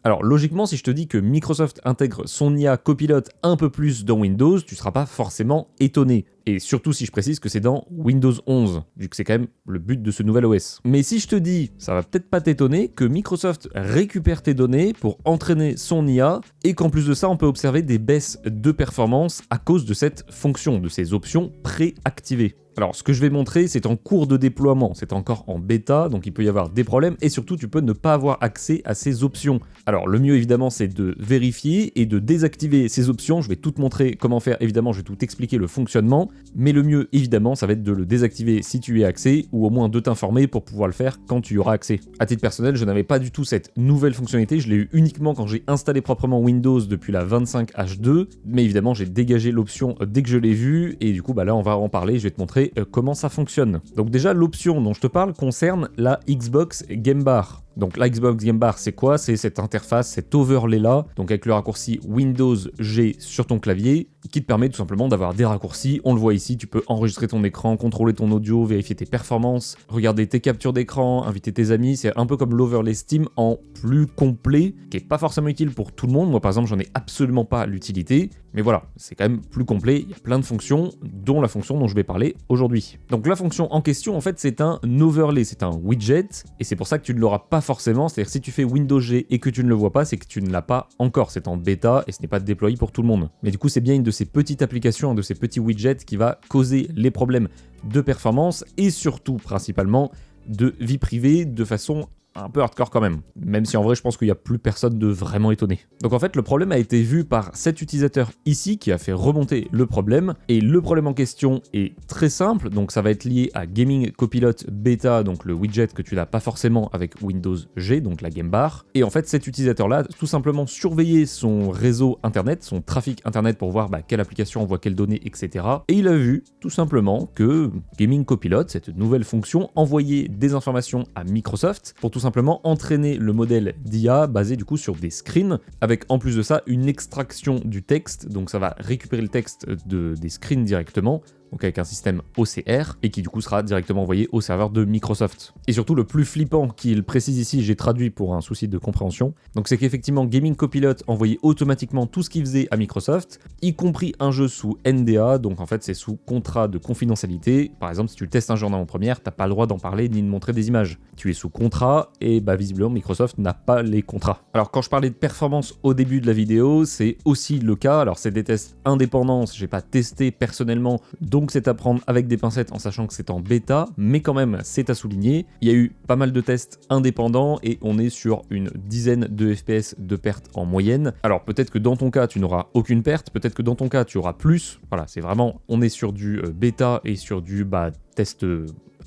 Alors logiquement, si je te dis que Microsoft intègre son IA Copilot un peu plus dans Windows, tu seras pas forcément étonné. Et surtout si je précise que c'est dans Windows 11, vu que c'est quand même le but de ce nouvel OS. Mais si je te dis, ça va peut-être pas t'étonner, que Microsoft récupère tes données pour entraîner son IA, et qu'en plus de ça, on peut observer des baisses de performance à cause de cette fonction, de ces options préactivées. Alors, ce que je vais montrer, c'est en cours de déploiement, c'est encore en bêta, donc il peut y avoir des problèmes, et surtout, tu peux ne pas avoir accès à ces options. Alors, le mieux, évidemment, c'est de vérifier et de désactiver ces options. Je vais tout te montrer comment faire, évidemment, je vais tout t'expliquer le fonctionnement, mais le mieux, évidemment, ça va être de le désactiver si tu y as accès, ou au moins de t'informer pour pouvoir le faire quand tu y auras accès. À titre personnel, je n'avais pas du tout cette nouvelle fonctionnalité, je l'ai eu uniquement quand j'ai installé proprement Windows depuis la 25H2, mais évidemment, j'ai dégagé l'option dès que je l'ai vue, et du coup, là, on va en parler, je vais te montrer comment ça fonctionne. Donc déjà, l'option dont je te parle concerne la Xbox Game Bar. Donc la Xbox Game Bar, c'est quoi? C'est cette interface, cet overlay là, donc avec le raccourci Windows G sur ton clavier, qui te permet tout simplement d'avoir des raccourcis. On le voit ici, tu peux enregistrer ton écran, contrôler ton audio, vérifier tes performances, regarder tes captures d'écran, inviter tes amis. C'est un peu comme l'overlay Steam en plus complet, qui est pas forcément utile pour tout le monde. Moi par exemple, j'en ai absolument pas l'utilité, mais voilà, c'est quand même plus complet. Il y a plein de fonctions, dont la fonction dont je vais parler aujourd'hui. Donc la fonction en question, en fait, c'est un overlay, c'est un widget, et c'est pour ça que tu ne l'auras pas forcément, c'est-à-dire si tu fais Windows G et que tu ne le vois pas, c'est que tu ne l'as pas encore, c'est en bêta et ce n'est pas déployé pour tout le monde. Mais du coup, c'est bien une de ces petites applications, de ces petits widgets qui va causer les problèmes de performance et surtout, principalement, de vie privée de façon un peu hardcore quand même si en vrai je pense qu'il n'y a plus personne de vraiment étonné. Donc en fait le problème a été vu par cet utilisateur ici qui a fait remonter le problème, et le problème en question est très simple, donc ça va être lié à Gaming Copilot Beta, donc le widget que tu n'as pas forcément avec Windows G, donc la Game Bar, et en fait cet utilisateur là tout simplement surveillait son réseau internet, son trafic internet pour voir quelle application envoie quelles données, etc. Et il a vu tout simplement que Gaming Copilot, cette nouvelle fonction, envoyait des informations à Microsoft pour tout simplement entraîner le modèle d'IA basé du coup sur des screens, avec en plus de ça une extraction du texte, donc ça va récupérer le texte des screens directement, donc avec un système OCR, et qui du coup sera directement envoyé au serveur de Microsoft. Et surtout le plus flippant qu'il précise ici, j'ai traduit pour un souci de compréhension, donc c'est qu'effectivement Gaming Copilot envoyait automatiquement tout ce qu'il faisait à Microsoft, y compris un jeu sous NDA, donc en fait c'est sous contrat de confidentialité. Par exemple, si tu testes un jeu en avant-première, t'as pas le droit d'en parler ni de montrer des images. Tu es sous contrat, et visiblement Microsoft n'a pas les contrats. Alors quand je parlais de performance au début de la vidéo, c'est aussi le cas. Alors c'est des tests indépendants, j'ai pas testé personnellement, donc c'est à prendre avec des pincettes en sachant que c'est en bêta, mais quand même c'est à souligner. Il y a eu pas mal de tests indépendants et on est sur une dizaine de FPS de pertes en moyenne. Alors peut-être que dans ton cas tu n'auras aucune perte, peut-être que dans ton cas tu auras plus. Voilà, c'est vraiment, on est sur du bêta et sur du test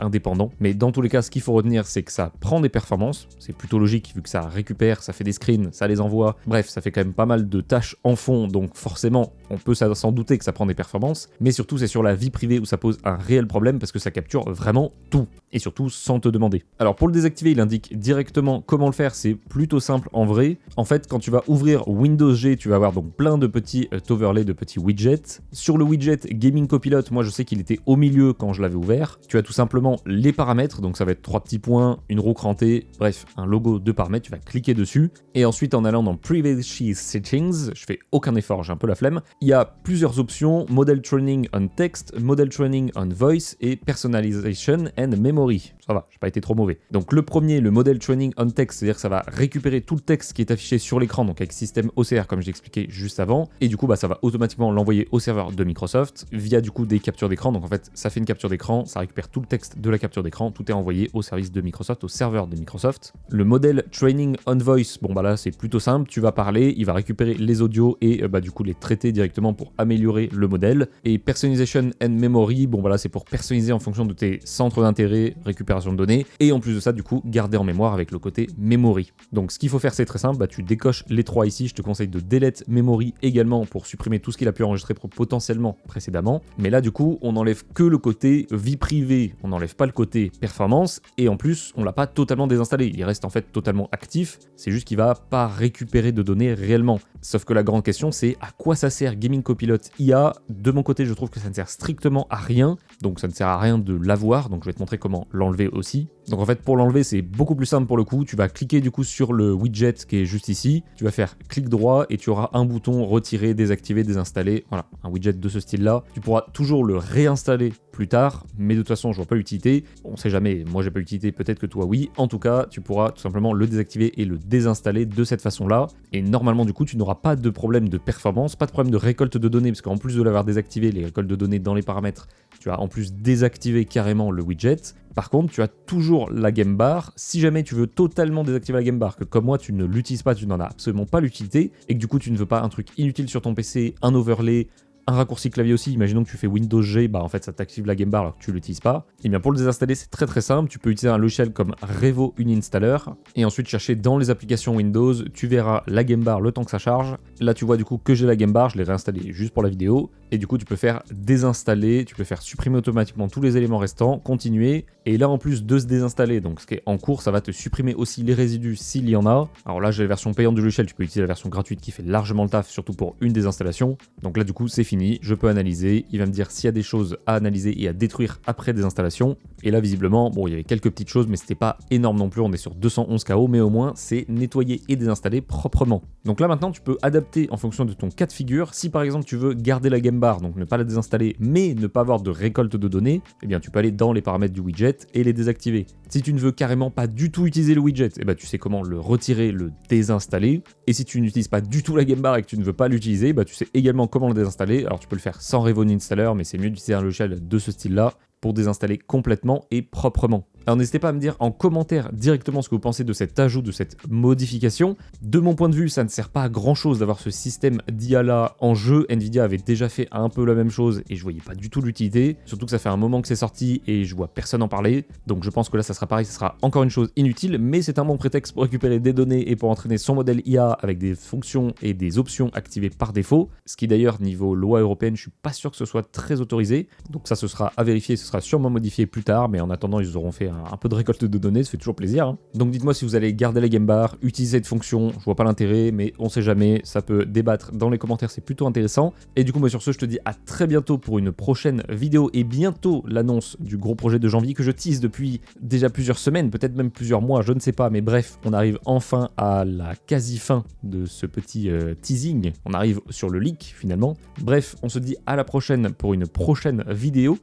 indépendant, mais dans tous les cas ce qu'il faut retenir c'est que ça prend des performances, c'est plutôt logique vu que ça récupère, ça fait des screens, ça les envoie, bref ça fait quand même pas mal de tâches en fond, donc forcément on peut s'en douter que ça prend des performances, mais surtout c'est sur la vie privée où ça pose un réel problème parce que ça capture vraiment tout, et surtout sans te demander. Alors pour le désactiver il indique directement comment le faire, c'est plutôt simple en vrai. En fait quand tu vas ouvrir Windows G tu vas avoir donc plein de petits overlays, de petits widgets. Sur le widget Gaming Copilot, moi je sais qu'il était au milieu quand je l'avais ouvert, tu as tout simplement les paramètres, donc ça va être 3 petits points, une roue crantée, bref, un logo de paramètres, tu vas cliquer dessus, et ensuite en allant dans Privacy Settings, je fais aucun effort, j'ai un peu la flemme, il y a plusieurs options, Model Training on Text, Model Training on Voice et Personalization and Memory. Ça va, j'ai pas été trop mauvais. Donc le premier, le Model Training on Text, c'est-à-dire que ça va récupérer tout le texte qui est affiché sur l'écran, donc avec système OCR comme j'ai expliqué juste avant, et du coup ça va automatiquement l'envoyer au serveur de Microsoft via du coup des captures d'écran, donc en fait ça fait une capture d'écran, ça récupère tout le texte de la capture d'écran, tout est envoyé au service de Microsoft, au serveur de Microsoft. Le modèle Training on Voice, là c'est plutôt simple, tu vas parler, il va récupérer les audios et du coup les traiter directement pour améliorer le modèle. Et Personalization and Memory, là c'est pour personnaliser en fonction de tes centres d'intérêt, récupération de données, et en plus de ça du coup garder en mémoire avec le côté Memory. Donc ce qu'il faut faire c'est très simple, tu décoches les trois ici, je te conseille de delete Memory également pour supprimer tout ce qu'il a pu enregistrer potentiellement précédemment, mais là du coup on enlève que le côté vie privée, on n'enlève pas le côté performance, et en plus on l'a pas totalement désinstallé, il reste en fait totalement actif, c'est juste qu'il va pas récupérer de données réellement. Sauf que la grande question c'est à quoi ça sert Gaming Copilot IA? De mon côté je trouve que ça ne sert strictement à rien, donc ça ne sert à rien de l'avoir, donc je vais te montrer comment l'enlever aussi. Donc en fait, pour l'enlever, c'est beaucoup plus simple pour le coup. Tu vas cliquer du coup sur le widget qui est juste ici. Tu vas faire clic droit et tu auras un bouton retirer, désactiver, désinstaller. Voilà, un widget de ce style-là. Tu pourras toujours le réinstaller plus tard, mais de toute façon, je vois pas l'utilité. On sait jamais, moi j'ai pas l'utilité, peut-être que toi oui. En tout cas, tu pourras tout simplement le désactiver et le désinstaller de cette façon-là. Et normalement, du coup, tu n'auras pas de problème de performance, pas de problème de récolte de données, parce qu'en plus de l'avoir désactivé, les récoltes de données dans les paramètres, tu as en plus désactivé carrément le widget. Par contre, tu as toujours la game bar. Si jamais tu veux totalement désactiver la game bar, que comme moi tu ne l'utilises pas, tu n'en as absolument pas l'utilité, et que du coup tu ne veux pas un truc inutile sur ton PC, un overlay, un raccourci clavier aussi, imaginons que tu fais Windows G, bah en fait ça t'active la game bar alors que tu l'utilises pas. Et bien pour le désinstaller c'est très simple, tu peux utiliser un logiciel comme Revo Uninstaller et ensuite chercher dans les applications Windows, tu verras la game bar le temps que ça charge. Là tu vois du coup que j'ai la game bar, je l'ai réinstallée juste pour la vidéo et du coup tu peux faire désinstaller, tu peux faire supprimer automatiquement tous les éléments restants, continuer et là en plus de se désinstaller, donc ce qui est en cours, ça va te supprimer aussi les résidus s'il y en a. Alors là j'ai la version payante du logiciel, tu peux utiliser la version gratuite qui fait largement le taf, surtout pour une désinstallation. Donc là du coup c'est fini. Je peux analyser, il va me dire s'il y a des choses à analyser et à détruire après des installations. Et là visiblement, bon il y avait quelques petites choses mais c'était pas énorme non plus, on est sur 211 KO mais au moins c'est nettoyé et désinstallé proprement. Donc là maintenant tu peux adapter en fonction de ton cas de figure. Si par exemple tu veux garder la game bar, donc ne pas la désinstaller mais ne pas avoir de récolte de données, eh bien tu peux aller dans les paramètres du widget et les désactiver. Si tu ne veux carrément pas du tout utiliser le widget, eh ben tu sais comment le retirer, le désinstaller. Et si tu n'utilises pas du tout la game bar et que tu ne veux pas l'utiliser, bah tu sais également comment le désinstaller. Alors tu peux le faire sans Revo Installer, mais c'est mieux d'utiliser un logiciel de ce style-là pour désinstaller complètement et proprement. Alors n'hésitez pas à me dire en commentaire directement ce que vous pensez de cet ajout, de cette modification. De mon point de vue, ça ne sert pas à grand chose d'avoir ce système d'IA là en jeu. Nvidia avait déjà fait un peu la même chose et je voyais pas du tout l'utilité. Surtout que ça fait un moment que c'est sorti et je vois personne en parler. Donc je pense que là ça sera pareil, ça sera encore une chose inutile, mais c'est un bon prétexte pour récupérer des données et pour entraîner son modèle IA avec des fonctions et des options activées par défaut. Ce qui d'ailleurs niveau loi européenne, je suis pas sûr que ce soit très autorisé. Donc ça ce sera à vérifier, ce sera sûrement modifié plus tard, mais en attendant ils auront fait un peu de récolte de données, ça fait toujours plaisir. Hein. Donc dites-moi si vous allez garder la game bar, utiliser cette fonction, je vois pas l'intérêt, mais on sait jamais, ça peut débattre dans les commentaires, c'est plutôt intéressant. Et du coup, moi sur ce, je te dis à très bientôt pour une prochaine vidéo et bientôt l'annonce du gros projet de janvier que je tease depuis déjà plusieurs semaines, peut-être même plusieurs mois, je ne sais pas, mais bref, on arrive enfin à la quasi-fin de ce petit teasing, on arrive sur le leak finalement. Bref, on se dit à la prochaine pour une prochaine vidéo.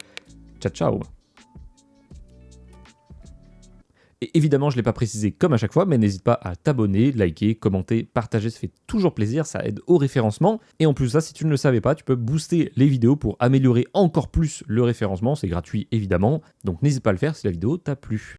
Ciao ciao. Et évidemment, je ne l'ai pas précisé comme à chaque fois, mais n'hésite pas à t'abonner, liker, commenter, partager, ça fait toujours plaisir, ça aide au référencement. Et en plus de ça, si tu ne le savais pas, tu peux booster les vidéos pour améliorer encore plus le référencement, c'est gratuit évidemment, donc n'hésite pas à le faire si la vidéo t'a plu.